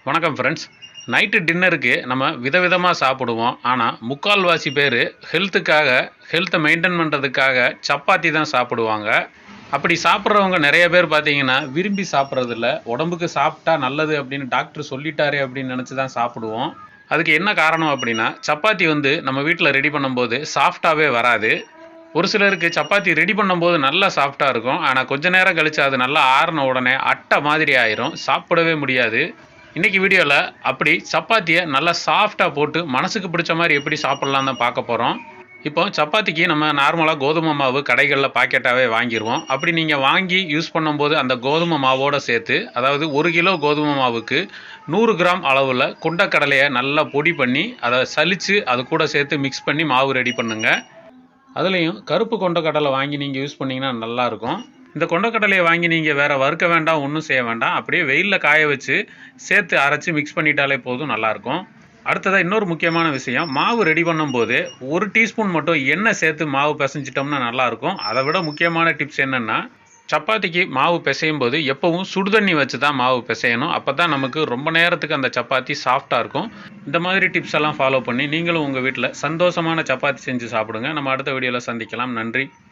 வணக்கம் friends. Night டின்னருக்கு நம்ம விதவிதமாக சாப்பிடுவோம். ஆனால் முக்கால்வாசி பேர் ஹெல்த்தை மெயின்டைன் பண்ணுறதுக்காக சப்பாத்தி தான் சாப்பிடுவாங்க. அப்படி சாப்பிட்றவங்க நிறைய பேர் பார்த்தீங்கன்னா விரும்பி சாப்பிட்றதில்ல. உடம்புக்கு சாப்பிட்டா நல்லது அப்படின்னு டாக்டர் சொல்லிட்டாரே அப்படின்னு நினச்சி தான் சாப்பிடுவோம். அதுக்கு என்ன காரணம் அப்படின்னா, சப்பாத்தி நம்ம வீட்டில் ரெடி பண்ணும்போது சாஃப்டாகவே வராது. ஒரு சிலருக்கு சப்பாத்தி ரெடி பண்ணும்போது நல்லா சாஃப்டாக இருக்கும். ஆனால் கொஞ்ச நேரம் கழித்து அது நல்லா ஆறின உடனே அட்டை மாதிரி ஆயிரும், சாப்பிடவே முடியாது. இன்றைக்கி வீடியோவில் அப்படி சப்பாத்தியை நல்லா சாஃப்டாக போட்டு மனசுக்கு பிடிச்ச மாதிரி எப்படி சாப்பிட்லாம் தான் பார்க்க போகிறோம். இப்போ சப்பாத்திக்கு நம்ம நார்மலாக கோதுமை மாவு கடைகளில் பாக்கெட்டாகவே வாங்கிடுவோம். அப்படி நீங்கள் வாங்கி யூஸ் பண்ணும்போது அந்த கோதுமை மாவோடு சேர்த்து, அதாவது 1 கிலோ கோதுமை மாவுக்கு 100 கிராம் அளவில் கொண்டக்கடலையை நல்லா பொடி பண்ணி அதை சலித்து அது கூட சேர்த்து மிக்ஸ் பண்ணி மாவு ரெடி பண்ணுங்கள். அதுலேயும் கருப்பு கொண்டக்கடலை வாங்கி நீங்கள் யூஸ் பண்ணிங்கன்னா நல்லாயிருக்கும். இந்த கொண்டக்கடலையை வாங்கி நீங்கள் வேறு வறுக்க வேண்டாம், ஒன்றும் செய்ய வேண்டாம். அப்படியே வெயிலில் காய வச்சு சேர்த்து அரைச்சி மிக்ஸ் பண்ணிட்டாலே போதும், நல்லாயிருக்கும். அடுத்ததாக இன்னொரு முக்கியமான விஷயம், மாவு ரெடி பண்ணும்போது 1 டீஸ்பூன் மட்டும் எண்ணெய் சேர்த்து மாவு பிசைஞ்சிட்டோம்னா நல்லாயிருக்கும். அதை விட முக்கியமான டிப்ஸ் என்னென்னா, சப்பாத்திக்கு மாவு பிசையும் போது எப்போவும் சுடுதண்ணி வச்சு தான் மாவு பிசையணும். அப்போ தான் நமக்கு ரொம்ப நேரத்துக்கு அந்த சப்பாத்தி சாஃப்டாக இருக்கும். இந்த மாதிரி டிப்ஸ் எல்லாம் ஃபாலோ பண்ணி நீங்களும் உங்கள் வீட்டில் சந்தோஷமான சப்பாத்தி செஞ்சு சாப்பிடுங்க. நம்ம அடுத்த வீடியோவில் சந்திக்கலாம். நன்றி.